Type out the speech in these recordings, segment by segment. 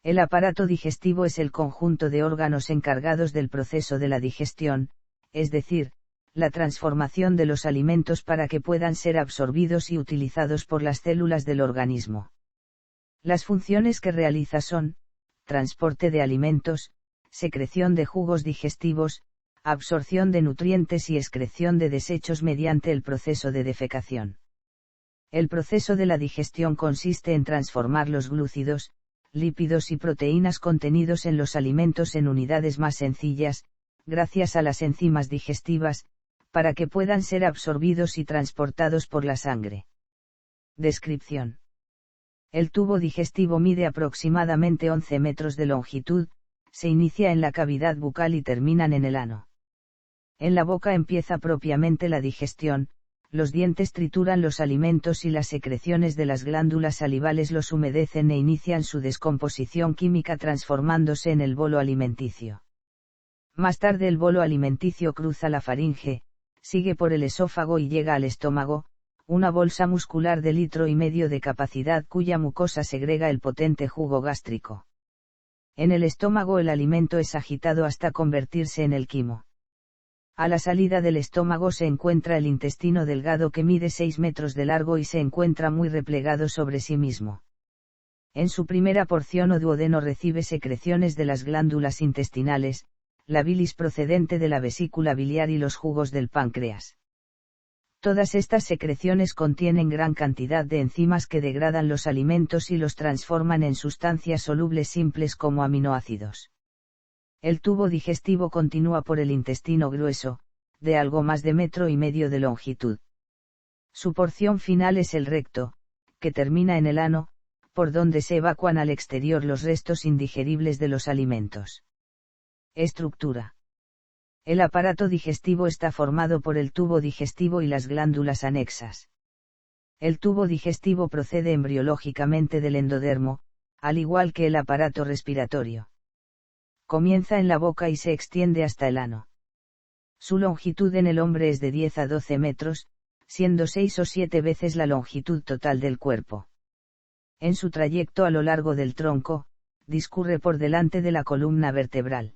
El aparato digestivo es el conjunto de órganos encargados del proceso de la digestión, es decir, la transformación de los alimentos para que puedan ser absorbidos y utilizados por las células del organismo. Las funciones que realiza son: transporte de alimentos, secreción de jugos digestivos, absorción de nutrientes y excreción de desechos mediante el proceso de defecación. El proceso de la digestión consiste en transformar los glúcidos, lípidos y proteínas contenidos en los alimentos en unidades más sencillas, gracias a las enzimas digestivas, para que puedan ser absorbidos y transportados por la sangre. Descripción. El tubo digestivo mide aproximadamente 11 metros de longitud, se inicia en la cavidad bucal y terminan en el ano. En la boca empieza propiamente la digestión, los dientes trituran los alimentos y las secreciones de las glándulas salivales los humedecen e inician su descomposición química transformándose en el bolo alimenticio. Más tarde el bolo alimenticio cruza la faringe, sigue por el esófago y llega al estómago, una bolsa muscular de 1,5 litros de capacidad cuya mucosa segrega el potente jugo gástrico. En el estómago el alimento es agitado hasta convertirse en el quimo. A la salida del estómago se encuentra el intestino delgado que mide 6 metros de largo y se encuentra muy replegado sobre sí mismo. En su primera porción o duodeno recibe secreciones de las glándulas intestinales, la bilis procedente de la vesícula biliar y los jugos del páncreas. Todas estas secreciones contienen gran cantidad de enzimas que degradan los alimentos y los transforman en sustancias solubles simples como aminoácidos. El tubo digestivo continúa por el intestino grueso, de algo más de 1,5 metros de longitud. Su porción final es el recto, que termina en el ano, por donde se evacúan al exterior los restos indigeribles de los alimentos. Estructura. El aparato digestivo está formado por el tubo digestivo y las glándulas anexas. El tubo digestivo procede embriológicamente del endodermo, al igual que el aparato respiratorio. Comienza en la boca y se extiende hasta el ano. Su longitud en el hombre es de 10 a 12 metros, siendo 6 o 7 veces la longitud total del cuerpo. En su trayecto a lo largo del tronco, discurre por delante de la columna vertebral.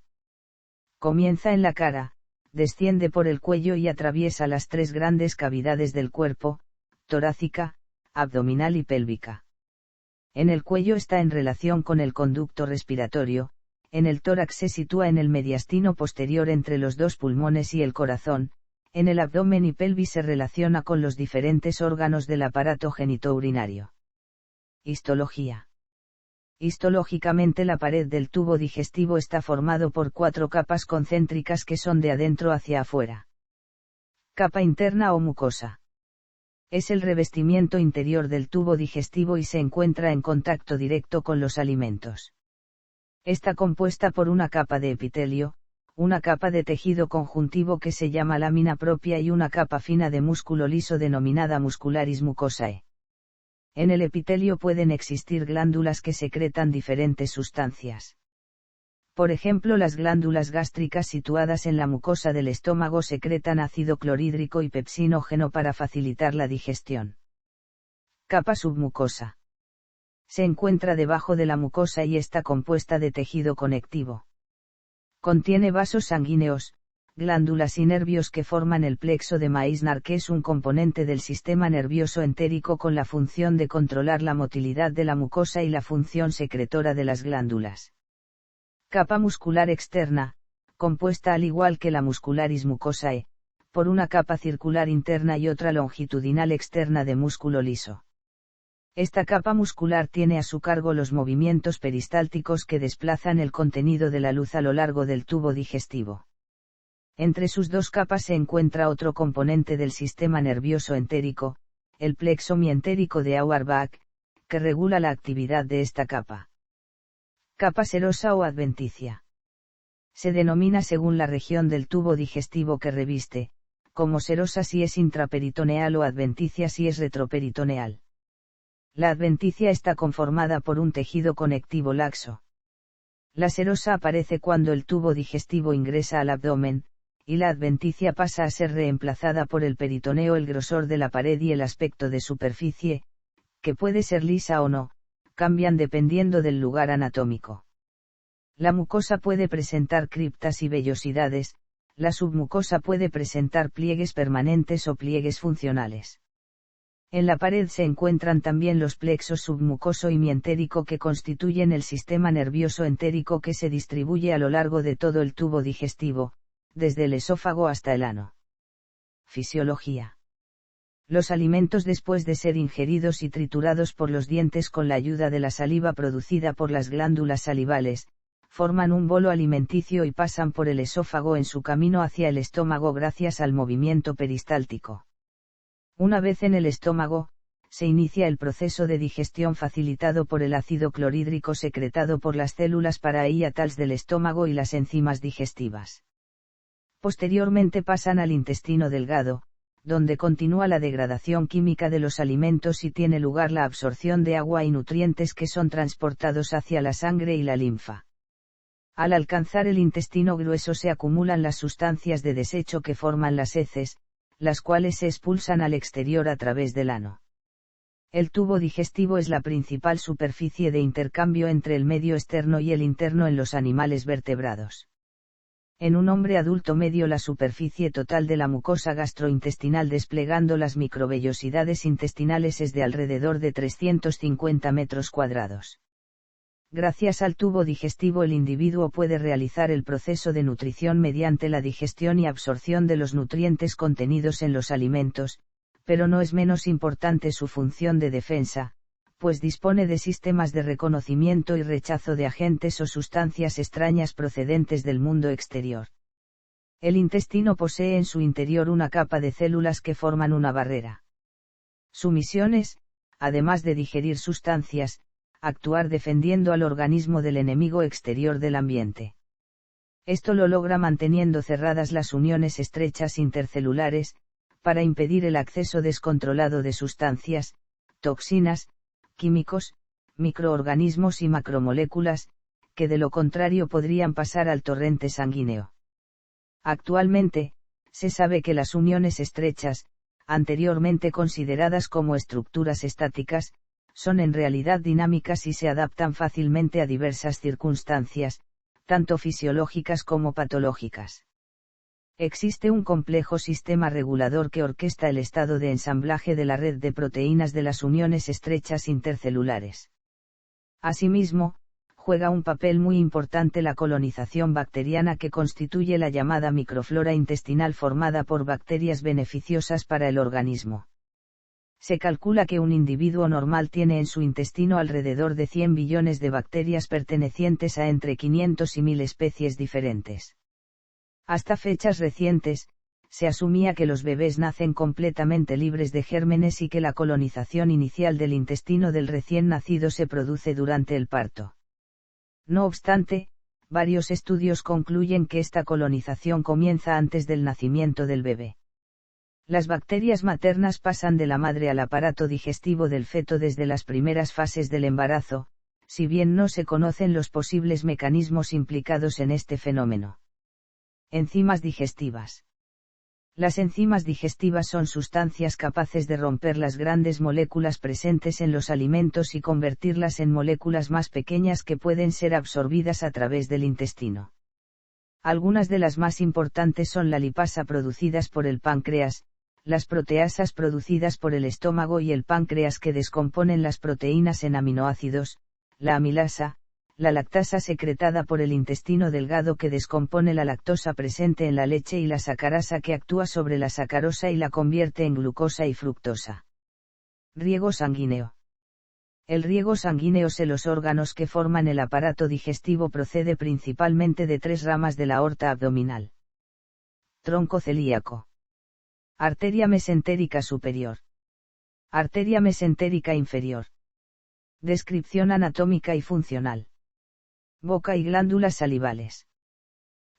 Comienza en la cara, desciende por el cuello y atraviesa las 3 grandes cavidades del cuerpo, torácica, abdominal y pélvica. En el cuello está en relación con el conducto respiratorio, en el tórax se sitúa en el mediastino posterior entre los 2 pulmones y el corazón, en el abdomen y pelvis se relaciona con los diferentes órganos del aparato genitourinario. Histología. Histológicamente la pared del tubo digestivo está formado por 4 capas concéntricas que son de adentro hacia afuera. Capa interna o mucosa. Es el revestimiento interior del tubo digestivo y se encuentra en contacto directo con los alimentos. Está compuesta por una capa de epitelio, una capa de tejido conjuntivo que se llama lámina propia y una capa fina de músculo liso denominada muscularis mucosae. En el epitelio pueden existir glándulas que secretan diferentes sustancias. Por ejemplo, las glándulas gástricas situadas en la mucosa del estómago secretan ácido clorhídrico y pepsinógeno para facilitar la digestión. Capa submucosa. Se encuentra debajo de la mucosa y está compuesta de tejido conectivo. Contiene vasos sanguíneos, glándulas y nervios que forman el plexo de Meissner, que es un componente del sistema nervioso entérico con la función de controlar la motilidad de la mucosa y la función secretora de las glándulas. Capa muscular externa, compuesta al igual que la muscularis mucosae, por una capa circular interna y otra longitudinal externa de músculo liso. Esta capa muscular tiene a su cargo los movimientos peristálticos que desplazan el contenido de la luz a lo largo del tubo digestivo. Entre sus 2 capas se encuentra otro componente del sistema nervioso entérico, el plexo mientérico de Auerbach, que regula la actividad de esta capa. Capa serosa o adventicia. Se denomina según la región del tubo digestivo que reviste, como serosa si es intraperitoneal o adventicia si es retroperitoneal. La adventicia está conformada por un tejido conectivo laxo. La serosa aparece cuando el tubo digestivo ingresa al abdomen, y la adventicia pasa a ser reemplazada por el peritoneo. El grosor de la pared y el aspecto de superficie, que puede ser lisa o no, cambian dependiendo del lugar anatómico. La mucosa puede presentar criptas y vellosidades, la submucosa puede presentar pliegues permanentes o pliegues funcionales. En la pared se encuentran también los plexos submucoso y mientérico que constituyen el sistema nervioso entérico que se distribuye a lo largo de todo el tubo digestivo, desde el esófago hasta el ano. Fisiología. Los alimentos después de ser ingeridos y triturados por los dientes con la ayuda de la saliva producida por las glándulas salivales, forman un bolo alimenticio y pasan por el esófago en su camino hacia el estómago gracias al movimiento peristáltico. Una vez en el estómago, se inicia el proceso de digestión facilitado por el ácido clorhídrico secretado por las células paraiatales del estómago y las enzimas digestivas. Posteriormente pasan al intestino delgado, donde continúa la degradación química de los alimentos y tiene lugar la absorción de agua y nutrientes que son transportados hacia la sangre y la linfa. Al alcanzar el intestino grueso se acumulan las sustancias de desecho que forman las heces, las cuales se expulsan al exterior a través del ano. El tubo digestivo es la principal superficie de intercambio entre el medio externo y el interno en los animales vertebrados. En un hombre adulto medio la superficie total de la mucosa gastrointestinal desplegando las microvellosidades intestinales es de alrededor de 350 metros cuadrados. Gracias al tubo digestivo el individuo puede realizar el proceso de nutrición mediante la digestión y absorción de los nutrientes contenidos en los alimentos, pero no es menos importante su función de defensa, pues dispone de sistemas de reconocimiento y rechazo de agentes o sustancias extrañas procedentes del mundo exterior. El intestino posee en su interior una capa de células que forman una barrera. Su misión es, además de digerir sustancias, actuar defendiendo al organismo del enemigo exterior del ambiente. Esto lo logra manteniendo cerradas las uniones estrechas intercelulares, para impedir el acceso descontrolado de sustancias, toxinas, químicos, microorganismos y macromoléculas, que de lo contrario podrían pasar al torrente sanguíneo. Actualmente, se sabe que las uniones estrechas, anteriormente consideradas como estructuras estáticas, son en realidad dinámicas y se adaptan fácilmente a diversas circunstancias, tanto fisiológicas como patológicas. Existe un complejo sistema regulador que orquesta el estado de ensamblaje de la red de proteínas de las uniones estrechas intercelulares. Asimismo, juega un papel muy importante la colonización bacteriana que constituye la llamada microflora intestinal formada por bacterias beneficiosas para el organismo. Se calcula que un individuo normal tiene en su intestino alrededor de 100 billones de bacterias pertenecientes a entre 500 y 1000 especies diferentes. Hasta fechas recientes, se asumía que los bebés nacen completamente libres de gérmenes y que la colonización inicial del intestino del recién nacido se produce durante el parto. No obstante, varios estudios concluyen que esta colonización comienza antes del nacimiento del bebé. Las bacterias maternas pasan de la madre al aparato digestivo del feto desde las primeras fases del embarazo, si bien no se conocen los posibles mecanismos implicados en este fenómeno. Enzimas digestivas. Las enzimas digestivas son sustancias capaces de romper las grandes moléculas presentes en los alimentos y convertirlas en moléculas más pequeñas que pueden ser absorbidas a través del intestino. Algunas de las más importantes son la lipasa producidas por el páncreas, las proteasas producidas por el estómago y el páncreas que descomponen las proteínas en aminoácidos, la amilasa, la lactasa secretada por el intestino delgado que descompone la lactosa presente en la leche y la sacarasa que actúa sobre la sacarosa y la convierte en glucosa y fructosa. Riego sanguíneo. El riego sanguíneo de los órganos que forman el aparato digestivo procede principalmente de 3 ramas de la aorta abdominal. Tronco celíaco. Arteria mesentérica superior. Arteria mesentérica inferior. Descripción anatómica y funcional. Boca y glándulas salivales.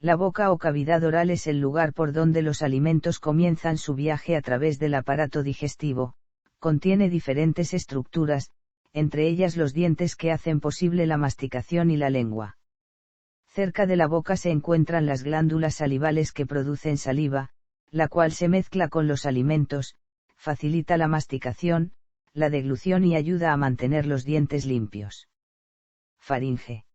La boca o cavidad oral es el lugar por donde los alimentos comienzan su viaje a través del aparato digestivo, contiene diferentes estructuras, entre ellas los dientes que hacen posible la masticación y la lengua. Cerca de la boca se encuentran las glándulas salivales que producen saliva, la cual se mezcla con los alimentos, facilita la masticación, la deglución y ayuda a mantener los dientes limpios. Faringe.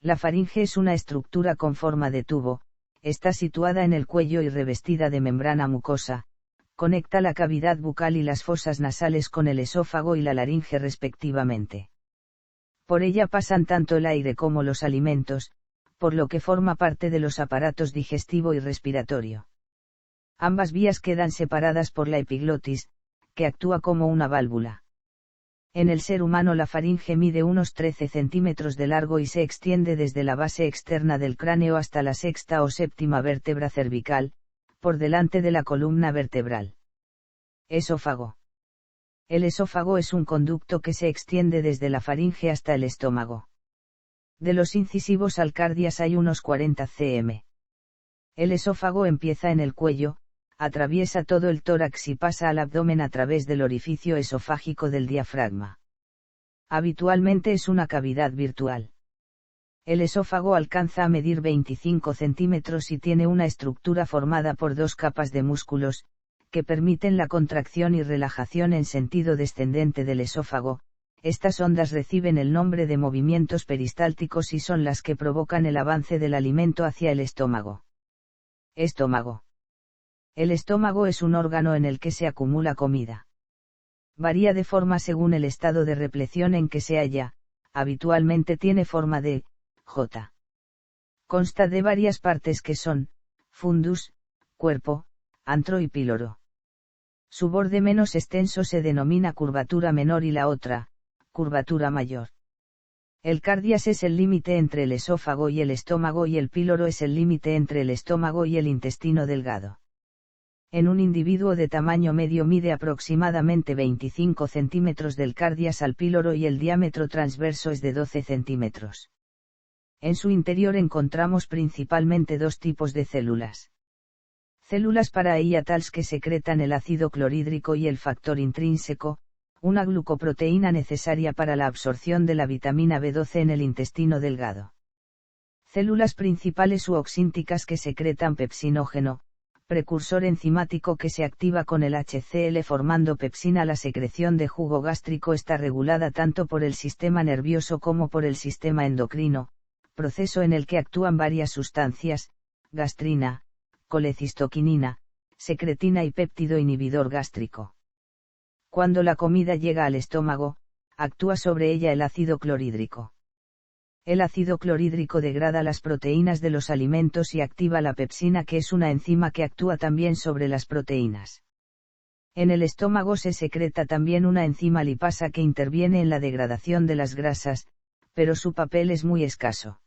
La faringe es una estructura con forma de tubo, está situada en el cuello y revestida de membrana mucosa, conecta la cavidad bucal y las fosas nasales con el esófago y la laringe respectivamente. Por ella pasan tanto el aire como los alimentos, por lo que forma parte de los aparatos digestivo y respiratorio. Ambas vías quedan separadas por la epiglotis, que actúa como una válvula. En el ser humano la faringe mide unos 13 centímetros de largo y se extiende desde la base externa del cráneo hasta la sexta o séptima vértebra cervical, por delante de la columna vertebral. Esófago. El esófago es un conducto que se extiende desde la faringe hasta el estómago. De los incisivos al cardias hay unos 40 cm. El esófago empieza en el cuello, atraviesa todo el tórax y pasa al abdomen a través del orificio esofágico del diafragma. Habitualmente es una cavidad virtual. El esófago alcanza a medir 25 centímetros y tiene una estructura formada por dos capas de músculos, que permiten la contracción y relajación en sentido descendente del esófago. Estas ondas reciben el nombre de movimientos peristálticos y son las que provocan el avance del alimento hacia el estómago. Estómago. El estómago es un órgano en el que se acumula comida. Varía de forma según el estado de repleción en que se halla, habitualmente tiene forma de J. Consta de varias partes que son, fundus, cuerpo, antro y píloro. Su borde menos extenso se denomina curvatura menor y la otra, curvatura mayor. El cardias es el límite entre el esófago y el estómago y el píloro es el límite entre el estómago y el intestino delgado. En un individuo de tamaño medio mide aproximadamente 25 centímetros del cardias al píloro y el diámetro transverso es de 12 centímetros. En su interior encontramos principalmente dos tipos de células. Células parahiatales que secretan el ácido clorhídrico y el factor intrínseco, una glucoproteína necesaria para la absorción de la vitamina B12 en el intestino delgado. Células principales u oxínticas que secretan pepsinógeno, precursor enzimático que se activa con el HCl formando pepsina. La secreción de jugo gástrico está regulada tanto por el sistema nervioso como por el sistema endocrino, proceso en el que actúan varias sustancias, gastrina, colecistoquinina, secretina y péptido inhibidor gástrico. Cuando la comida llega al estómago, actúa sobre ella el ácido clorhídrico. El ácido clorhídrico degrada las proteínas de los alimentos y activa la pepsina, que es una enzima que actúa también sobre las proteínas. En el estómago se secreta también una enzima lipasa que interviene en la degradación de las grasas, pero su papel es muy escaso.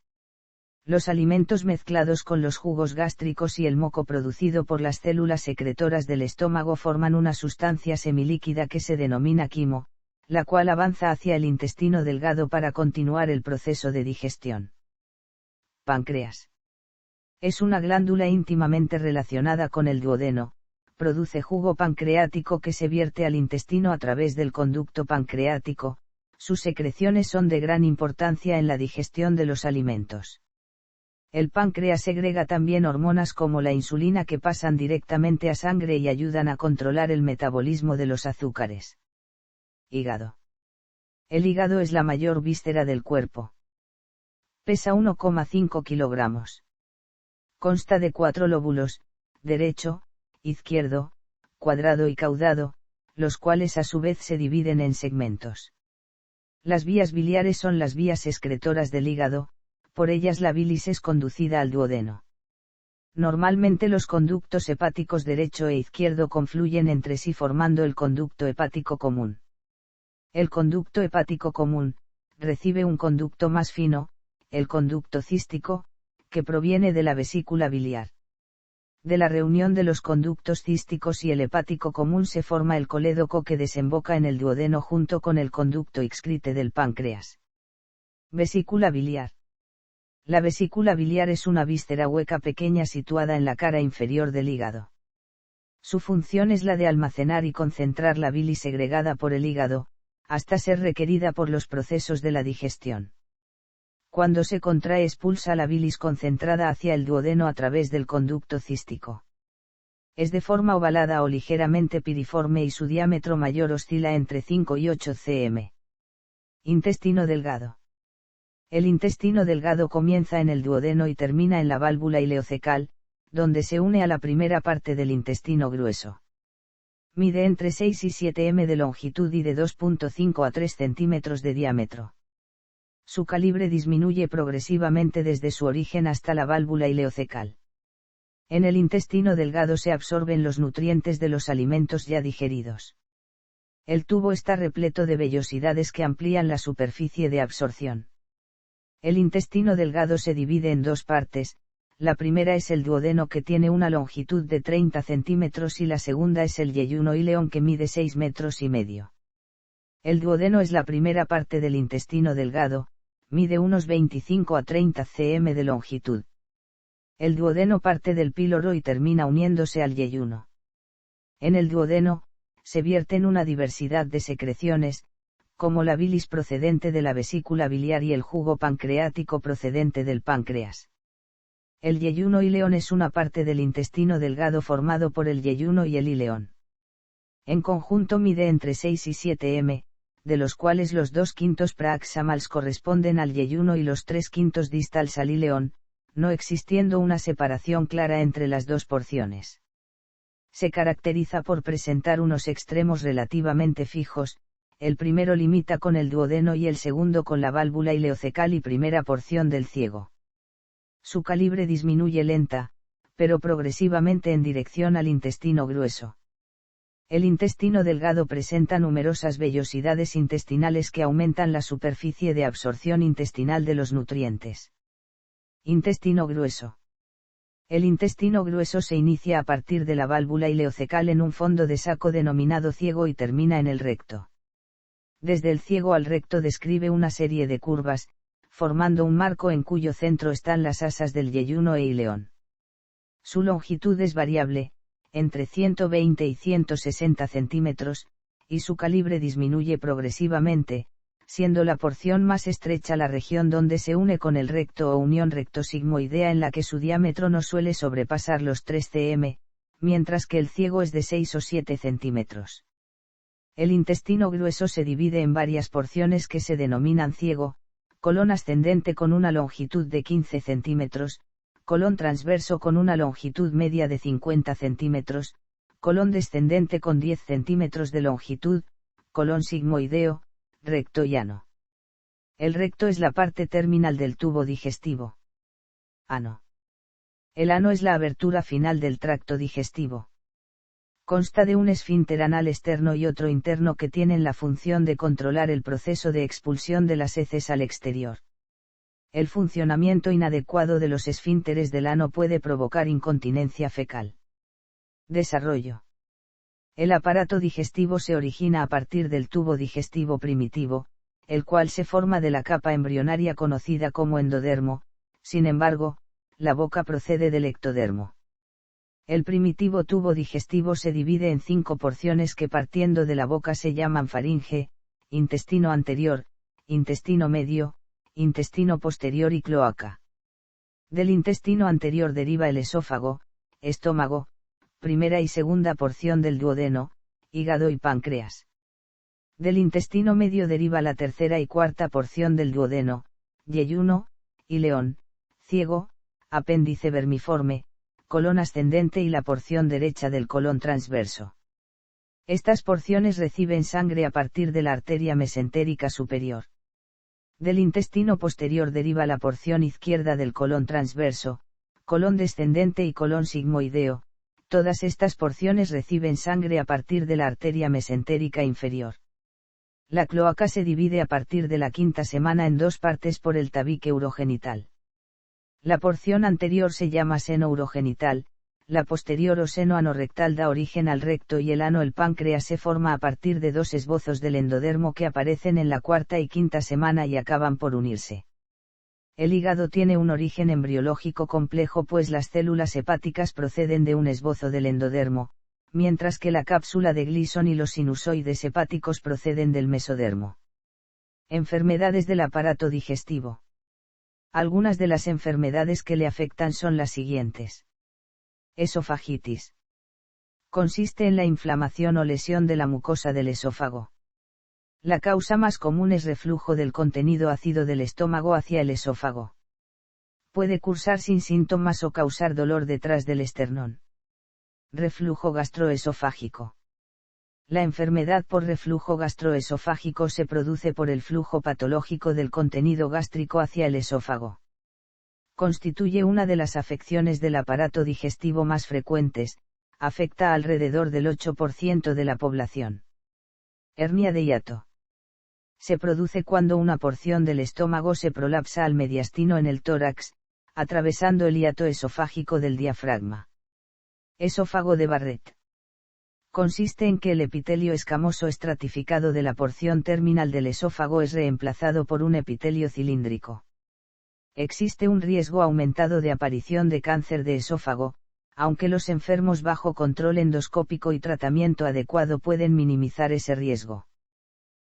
Los alimentos mezclados con los jugos gástricos y el moco producido por las células secretoras del estómago forman una sustancia semilíquida que se denomina quimo, la cual avanza hacia el intestino delgado para continuar el proceso de digestión. Páncreas. Es una glándula íntimamente relacionada con el duodeno, produce jugo pancreático que se vierte al intestino a través del conducto pancreático, sus secreciones son de gran importancia en la digestión de los alimentos. El páncreas segrega también hormonas como la insulina que pasan directamente a sangre y ayudan a controlar el metabolismo de los azúcares. Hígado. El hígado es la mayor víscera del cuerpo. Pesa 1,5 kilogramos. Consta de 4 lóbulos, derecho, izquierdo, cuadrado y caudado, los cuales a su vez se dividen en segmentos. Las vías biliares son las vías excretoras del hígado, por ellas la bilis es conducida al duodeno. Normalmente los conductos hepáticos derecho e izquierdo confluyen entre sí formando el conducto hepático común. El conducto hepático común recibe un conducto más fino, el conducto cístico, que proviene de la vesícula biliar. De la reunión de los conductos císticos y el hepático común se forma el colédoco que desemboca en el duodeno junto con el conducto excrete del páncreas. Vesícula biliar. La vesícula biliar es una víscera hueca pequeña situada en la cara inferior del hígado. Su función es la de almacenar y concentrar la bilis segregada por el hígado, hasta ser requerida por los procesos de la digestión. Cuando se contrae expulsa la bilis concentrada hacia el duodeno a través del conducto cístico. Es de forma ovalada o ligeramente piriforme y su diámetro mayor oscila entre 5 y 8 cm. Intestino delgado. El intestino delgado comienza en el duodeno y termina en la válvula ileocecal, donde se une a la primera parte del intestino grueso. Mide entre 6 y 7 m de longitud y de 2.5 a 3 centímetros de diámetro. Su calibre disminuye progresivamente desde su origen hasta la válvula ileocecal. En el intestino delgado se absorben los nutrientes de los alimentos ya digeridos. El tubo está repleto de vellosidades que amplían la superficie de absorción. El intestino delgado se divide en dos partes, la primera es el duodeno que tiene una longitud de 30 centímetros y la segunda es el yeyuno ileón que mide 6 metros y medio. El duodeno es la primera parte del intestino delgado, mide unos 25 a 30 cm de longitud. El duodeno parte del píloro y termina uniéndose al yeyuno. En el duodeno, se vierten una diversidad de secreciones, como la bilis procedente de la vesícula biliar y el jugo pancreático procedente del páncreas. El yeyuno ileón es una parte del intestino delgado formado por el yeyuno y el ileón. En conjunto mide entre 6 y 7 m, de los cuales los 2/5 praxamals corresponden al yeyuno y los 3/5 distals al ileón, no existiendo una separación clara entre las dos porciones. Se caracteriza por presentar unos extremos relativamente fijos, el primero limita con el duodeno y el segundo con la válvula ileocecal y primera porción del ciego. Su calibre disminuye lenta, pero progresivamente en dirección al intestino grueso. El intestino delgado presenta numerosas vellosidades intestinales que aumentan la superficie de absorción intestinal de los nutrientes. Intestino grueso. El intestino grueso se inicia a partir de la válvula ileocecal en un fondo de saco denominado ciego y termina en el recto. Desde el ciego al recto describe una serie de curvas, formando un marco en cuyo centro están las asas del yeyuno e ileón. Su longitud es variable, entre 120 y 160 centímetros, y su calibre disminuye progresivamente, siendo la porción más estrecha la región donde se une con el recto o unión rectosigmoidea en la que su diámetro no suele sobrepasar los 3 cm, mientras que el ciego es de 6 o 7 centímetros. El intestino grueso se divide en varias porciones que se denominan ciego, colon ascendente con una longitud de 15 centímetros, colon transverso con una longitud media de 50 centímetros, colon descendente con 10 centímetros de longitud, colon sigmoideo, recto y ano. El recto es la parte terminal del tubo digestivo. Ano. El ano es la abertura final del tracto digestivo. Consta de un esfínter anal externo y otro interno que tienen la función de controlar el proceso de expulsión de las heces al exterior. El funcionamiento inadecuado de los esfínteres del ano puede provocar incontinencia fecal. Desarrollo. El aparato digestivo se origina a partir del tubo digestivo primitivo, el cual se forma de la capa embrionaria conocida como endodermo, sin embargo, la boca procede del ectodermo. El primitivo tubo digestivo se divide en 5 porciones que partiendo de la boca se llaman faringe, intestino anterior, intestino medio, intestino posterior y cloaca. Del intestino anterior deriva el esófago, estómago, primera y segunda porción del duodeno, hígado y páncreas. Del intestino medio deriva la tercera y cuarta porción del duodeno, yeyuno, ileón, ciego, apéndice vermiforme, colon ascendente y la porción derecha del colon transverso. Estas porciones reciben sangre a partir de la arteria mesentérica superior. Del intestino posterior deriva la porción izquierda del colon transverso, colon descendente y colon sigmoideo. Todas estas porciones reciben sangre a partir de la arteria mesentérica inferior. La cloaca se divide a partir de la quinta semana en dos partes por el tabique urogenital. La porción anterior se llama seno urogenital, la posterior o seno anorrectal da origen al recto y el ano. El páncreas se forma a partir de dos esbozos del endodermo que aparecen en la cuarta y quinta semana y acaban por unirse. El hígado tiene un origen embriológico complejo pues las células hepáticas proceden de un esbozo del endodermo, mientras que la cápsula de Gleason y los sinusoides hepáticos proceden del mesodermo. Enfermedades del aparato digestivo. Algunas de las enfermedades que le afectan son las siguientes. Esofagitis. Consiste en la inflamación o lesión de la mucosa del esófago. La causa más común es reflujo del contenido ácido del estómago hacia el esófago. Puede cursar sin síntomas o causar dolor detrás del esternón. Reflujo gastroesofágico. La enfermedad por reflujo gastroesofágico se produce por el flujo patológico del contenido gástrico hacia el esófago. Constituye una de las afecciones del aparato digestivo más frecuentes, afecta a alrededor del 8% de la población. Hernia de hiato. Se produce cuando una porción del estómago se prolapsa al mediastino en el tórax, atravesando el hiato esofágico del diafragma. Esófago de Barrett. Consiste en que el epitelio escamoso estratificado de la porción terminal del esófago es reemplazado por un epitelio cilíndrico. Existe un riesgo aumentado de aparición de cáncer de esófago, aunque los enfermos bajo control endoscópico y tratamiento adecuado pueden minimizar ese riesgo.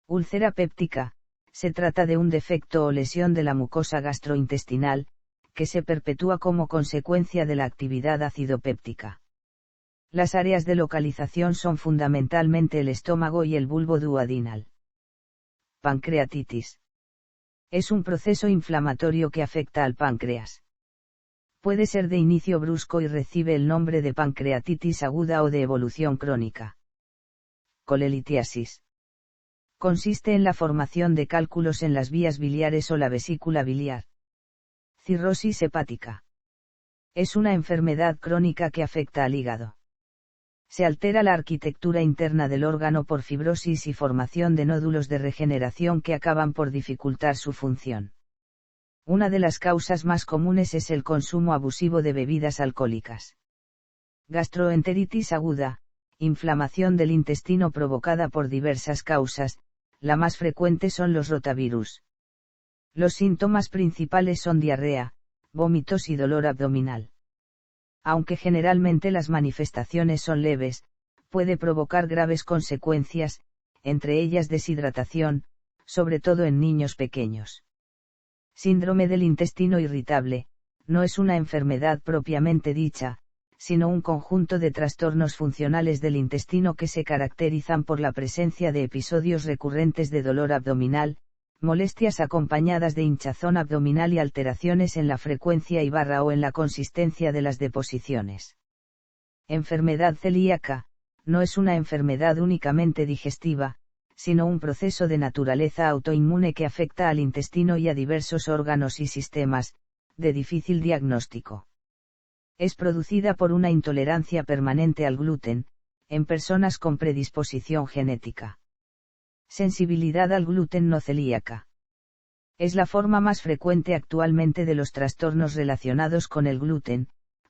Úlcera péptica, se trata de un defecto o lesión de la mucosa gastrointestinal, que se perpetúa como consecuencia de la actividad acidopéptica. Las áreas de localización son fundamentalmente el estómago y el bulbo duodenal. Pancreatitis. Es un proceso inflamatorio que afecta al páncreas. Puede ser de inicio brusco y recibe el nombre de pancreatitis aguda o de evolución crónica. Colelitiasis. Consiste en la formación de cálculos en las vías biliares o la vesícula biliar. Cirrosis hepática. Es una enfermedad crónica que afecta al hígado. Se altera la arquitectura interna del órgano por fibrosis y formación de nódulos de regeneración que acaban por dificultar su función. Una de las causas más comunes es el consumo abusivo de bebidas alcohólicas. Gastroenteritis aguda, inflamación del intestino provocada por diversas causas, la más frecuente son los rotavirus. Los síntomas principales son diarrea, vómitos y dolor abdominal. Aunque generalmente las manifestaciones son leves, puede provocar graves consecuencias, entre ellas deshidratación, sobre todo en niños pequeños. Síndrome del intestino irritable, no es una enfermedad propiamente dicha, sino un conjunto de trastornos funcionales del intestino que se caracterizan por la presencia de episodios recurrentes de dolor abdominal, molestias acompañadas de hinchazón abdominal y alteraciones en la frecuencia y barra o en la consistencia de las deposiciones. Enfermedad celíaca, no es una enfermedad únicamente digestiva, sino un proceso de naturaleza autoinmune que afecta al intestino y a diversos órganos y sistemas, de difícil diagnóstico. Es producida por una intolerancia permanente al gluten, en personas con predisposición genética. Sensibilidad al gluten no celíaca. Es la forma más frecuente actualmente de los trastornos relacionados con el gluten,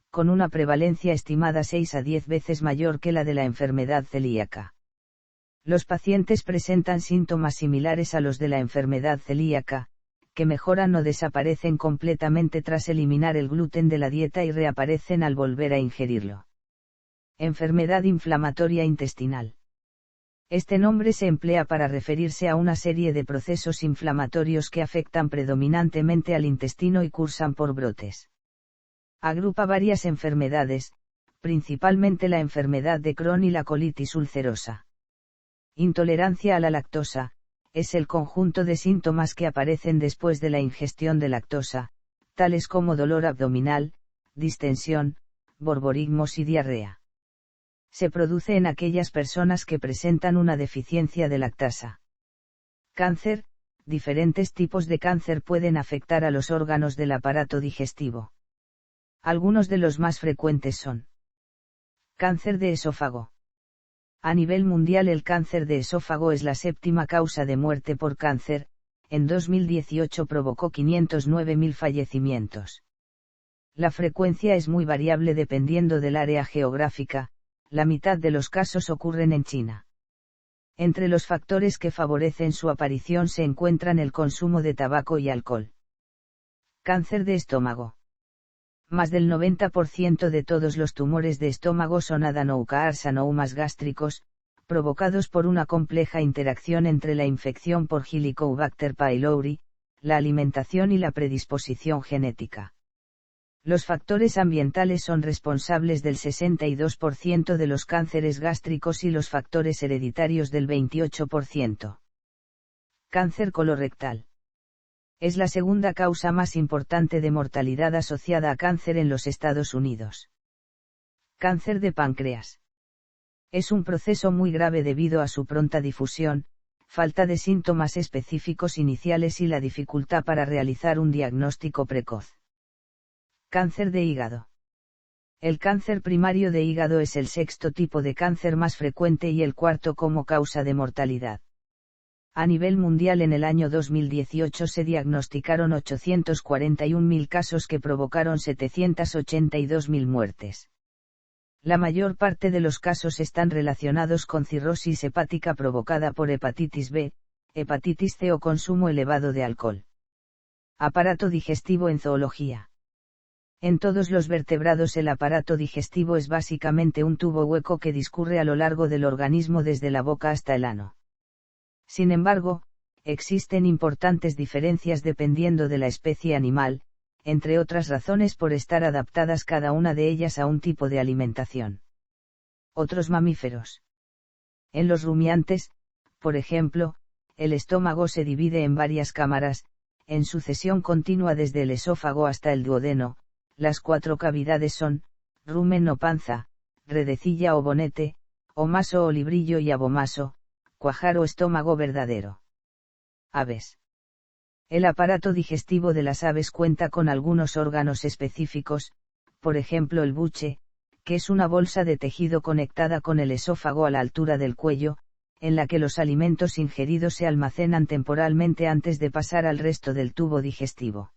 con una prevalencia estimada 6 a 10 veces mayor que la de la enfermedad celíaca. Los pacientes presentan síntomas similares a los de la enfermedad celíaca, que mejoran o desaparecen completamente tras eliminar el gluten de la dieta y reaparecen al volver a ingerirlo. Enfermedad inflamatoria intestinal. Este nombre se emplea para referirse a una serie de procesos inflamatorios que afectan predominantemente al intestino y cursan por brotes. Agrupa varias enfermedades, principalmente la enfermedad de Crohn y la colitis ulcerosa. Intolerancia a la lactosa, es el conjunto de síntomas que aparecen después de la ingestión de lactosa, tales como dolor abdominal, distensión, borborigmos y diarrea. Se produce en aquellas personas que presentan una deficiencia de lactasa. Cáncer, diferentes tipos de cáncer pueden afectar a los órganos del aparato digestivo. Algunos de los más frecuentes son: cáncer de esófago. A nivel mundial el cáncer de esófago es la séptima causa de muerte por cáncer, en 2018 provocó 509.000 fallecimientos. La frecuencia es muy variable dependiendo del área geográfica. La mitad de los casos ocurren en China. Entre los factores que favorecen su aparición se encuentran el consumo de tabaco y alcohol. Cáncer de estómago. Más del 90% de todos los tumores de estómago son adenocarcinomas gástricos, provocados por una compleja interacción entre la infección por Helicobacter pylori, la alimentación y la predisposición genética. Los factores ambientales son responsables del 62% de los cánceres gástricos y los factores hereditarios del 28%. Cáncer colorectal. Es la segunda causa más importante de mortalidad asociada a cáncer en los Estados Unidos. Cáncer de páncreas. Es un proceso muy grave debido a su pronta difusión, falta de síntomas específicos iniciales y la dificultad para realizar un diagnóstico precoz. Cáncer de hígado. El cáncer primario de hígado es el sexto tipo de cáncer más frecuente y el cuarto como causa de mortalidad. A nivel mundial en el año 2018 se diagnosticaron 841.000 casos que provocaron 782.000 muertes. La mayor parte de los casos están relacionados con cirrosis hepática provocada por hepatitis B, hepatitis C o consumo elevado de alcohol. Aparato digestivo en zoología. En todos los vertebrados el aparato digestivo es básicamente un tubo hueco que discurre a lo largo del organismo desde la boca hasta el ano. Sin embargo, existen importantes diferencias dependiendo de la especie animal, entre otras razones por estar adaptadas cada una de ellas a un tipo de alimentación. Otros mamíferos. En los rumiantes, por ejemplo, el estómago se divide en varias cámaras, en sucesión continua desde el esófago hasta el duodeno. Las 4 cavidades son, rumen o panza, redecilla o bonete, omaso o librillo y abomaso, cuajar o estómago verdadero. Aves. El aparato digestivo de las aves cuenta con algunos órganos específicos, por ejemplo el buche, que es una bolsa de tejido conectada con el esófago a la altura del cuello, en la que los alimentos ingeridos se almacenan temporalmente antes de pasar al resto del tubo digestivo.